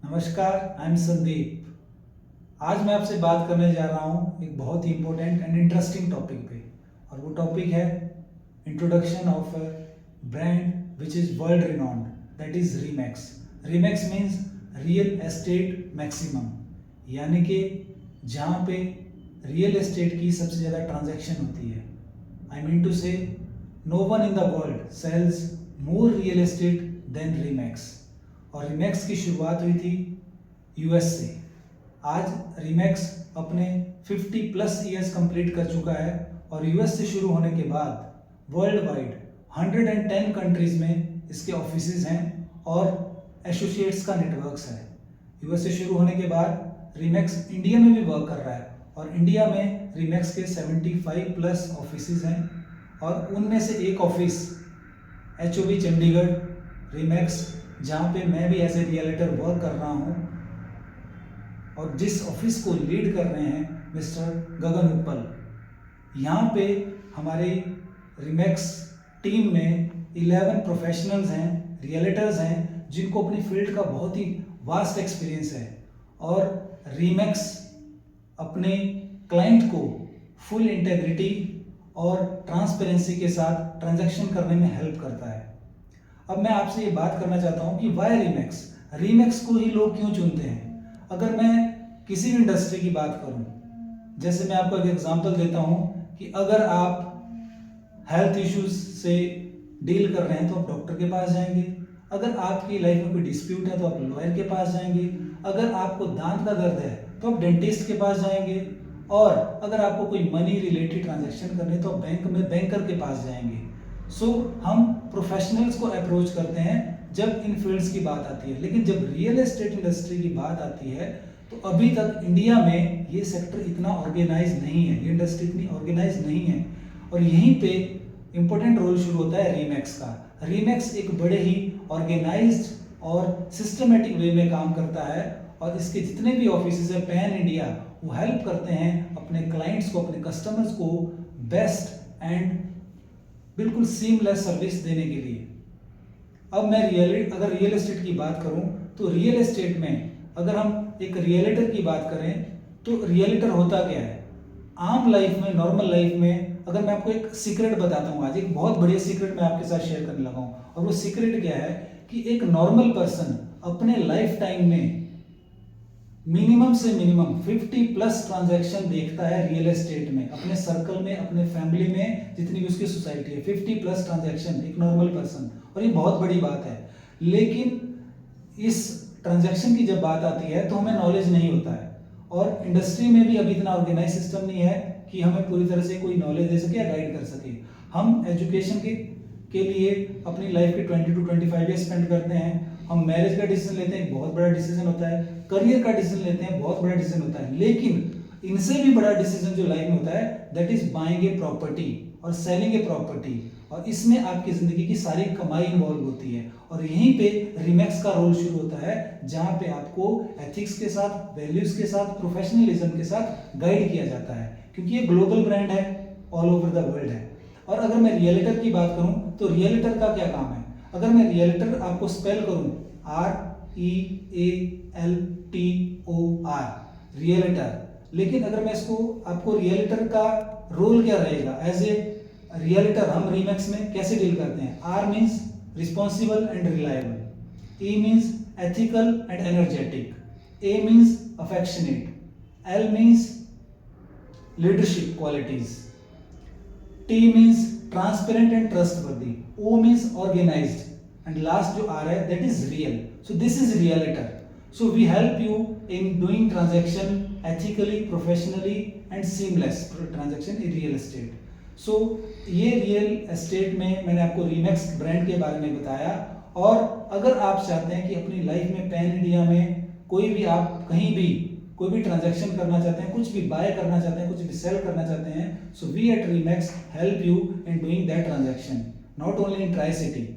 नमस्कार, I am Sandeep. आज मैं आपसे बात करने जा रहा हूँ एक बहुत ही इम्पोर्टेंट एंड इंटरेस्टिंग टॉपिक पे। और वो टॉपिक है introduction of a brand which is world renowned, that is Remax. Remax means real estate maximum, यानी कि जहाँ पे रियल एस्टेट की सबसे ज़्यादा ट्रांजैक्शन होती है। I mean to say no one in the world sells more real estate than Remax. और रीमैक्स की शुरुआत हुई थी यूएस से। आज रीमैक्स अपने 50 प्लस ईयर्स कंप्लीट कर चुका है और यूएस से शुरू होने के बाद वर्ल्ड वाइड 110 कंट्रीज में इसके ऑफिसेज हैं और एसोसिएट्स का नेटवर्क्स है। यूएस से शुरू होने के बाद रीमैक्स इंडिया में भी वर्क कर रहा है और इंडिया में रीमैक्स के 75 प्लस ऑफिसेज हैं और उनमें से एक ऑफिस HOB चंडीगढ़ रीमैक्स, जहाँ पे मैं भी एज ए रियलिटर वर्क कर रहा हूँ और जिस ऑफिस को लीड कर रहे हैं मिस्टर गगन उत्पल। यहाँ पे हमारे रीमैक्स टीम में 11 प्रोफेशनल्स हैं, रियलिटर्स हैं, जिनको अपनी फील्ड का बहुत ही वास्ट एक्सपीरियंस है और रीमैक्स अपने क्लाइंट को फुल इंटेग्रिटी और ट्रांसपेरेंसी के साथ ट्रांजैक्शन करने में हेल्प करता है। अब मैं आपसे ये बात करना चाहता हूँ कि वाई रीमैक्स, रीमैक्स को ही लोग क्यों चुनते हैं। अगर मैं किसी भी इंडस्ट्री की बात करूँ, जैसे मैं आपको एक एग्जांपल देता हूँ कि अगर आप हेल्थ इश्यूज से डील कर रहे हैं तो आप डॉक्टर के पास जाएंगे, अगर आपकी लाइफ में कोई डिस्प्यूट है तो आप लॉयर के पास जाएंगे, अगर आपको दांत का दर्द है तो आप डेंटिस्ट के पास जाएंगे, और अगर आपको कोई मनी रिलेटेड ट्रांजैक्शन करने तो आप बैंक में बैंकर के पास जाएंगे। सो हम प्रोफेशनल्स को अप्रोच करते हैं जब इन फील्ड्स की बात आती है। लेकिन जब रियल एस्टेट इंडस्ट्री की बात आती है तो अभी तक इंडिया में ये सेक्टर इतना ऑर्गेनाइज नहीं है, ये इंडस्ट्री इतनी ऑर्गेनाइज नहीं है और यहीं पे इंपॉर्टेंट रोल शुरू होता है रीमैक्स का। रीमैक्स एक बड़े ही ऑर्गेनाइज्ड और सिस्टमेटिक वे में काम करता है और इसके जितने भी ऑफिस है पैन इंडिया, वो हेल्प करते हैं अपने क्लाइंट्स को, अपने कस्टमर्स को बेस्ट एंड बिल्कुल सीमलेस सर्विस देने के लिए। अब मैं अगर रियल एस्टेट की बात करूं तो रियल एस्टेट में अगर हम एक रियलिटर की बात करें तो रियलिटर होता क्या है। आम लाइफ में, नॉर्मल लाइफ में अगर मैं आपको एक सीक्रेट बताता हूं, आज एक बहुत बढ़िया सीक्रेट मैं आपके साथ शेयर करने लगा हूं, और वो सीक्रेट क्या है कि एक नॉर्मल पर्सन अपने लाइफ टाइम में मिनिमम से मिनिमम 50 प्लस ट्रांजैक्शन देखता है रियल एस्टेट में, अपने सर्कल में, अपने फैमिली में, जितनी भी उसकी सोसाइटी है, 50 प्लस ट्रांजैक्शन एक नॉर्मल पर्सन। और ये बहुत बड़ी बात है। लेकिन इस ट्रांजैक्शन की जब बात आती है तो हमें नॉलेज नहीं होता है और इंडस्ट्री में भी अभी इतना ऑर्गेनाइज सिस्टम नहीं है कि हमें पूरी तरह से कोई नॉलेज दे सके या गाइड कर सके। हम एजुकेशन के लिए अपनी लाइफ के 20 to 25 ईयर स्पेंड करते हैं। हम मैरिज का डिसीजन लेते हैं, बहुत बड़ा डिसीजन होता है। करियर का डिसीजन लेते हैं, बहुत बड़ा डिसीजन होता है। लेकिन इनसे भी बड़ा डिसीजन जो लाइफ में होता है that is buying a property और सेलिंग ए प्रॉपर्टी, और इसमें आपकी जिंदगी की सारी कमाई इन्वॉल्व होती है। और यहीं पे रीमैक्स का रोल शुरू होता है, जहां पे आपको एथिक्स के साथ, वैल्यूज के साथ, प्रोफेशनलिज्म के साथ गाइड किया जाता है, क्योंकि ये ग्लोबल ब्रांड है, ऑल ओवर द वर्ल्ड है। और अगर मैं रियलिटर की बात करूं तो रियलिटर का क्या काम है। अगर मैं रियलिटर आपको स्पेल करूं REALTOR, रियलिटर, लेकिन अगर मैं इसको आपको रियलिटर का रोल क्या रहेगा एज ए रियलिटर, हम रीमैक्स में कैसे डील करते हैं। R means responsible and reliable, E means ethical and energetic, A means affectionate, L means leadership qualities, T means transparent and trustworthy, O means organised, and last जो R है that is real. So this is realtor. So we help you in doing transaction ethically, professionally and seamless transaction in real estate. So ये real estate में मैंने आपको रीमैक्स brand के बारे में बताया। और अगर आप चाहते हैं कि अपनी लाइफ में पैन इंडिया में कोई भी, आप कहीं भी कोई भी ट्रांजैक्शन करना चाहते हैं, कुछ भी बाय करना चाहते हैं, कुछ भी सेल करना चाहते हैं, so we at Remax help you in doing that transaction, not only in Tri-City,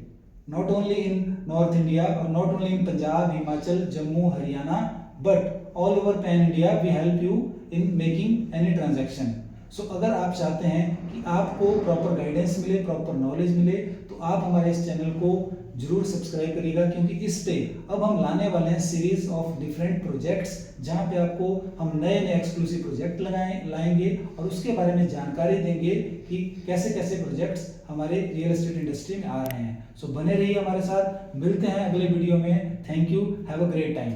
not only in North India or not only in Punjab, Himachal, Jammu, Haryana, but all over pan India we help you in making any transaction. So अगर आप चाहते हैं कि आपको proper guidance मिले, proper knowledge मिले, तो आप हमारे इस चैनल को जरूर सब्सक्राइब करिएगा, क्योंकि इस पे अब हम लाने वाले हैं सीरीज ऑफ डिफरेंट प्रोजेक्ट्स, जहां पे आपको हम नए नए एक्सक्लूसिव प्रोजेक्ट लाएंगे और उसके बारे में जानकारी देंगे कि कैसे कैसे प्रोजेक्ट्स हमारे रियल एस्टेट इंडस्ट्री में आ रहे हैं। सो बने रहिए हमारे साथ, मिलते हैं अगले वीडियो में। Thank you, have a great time.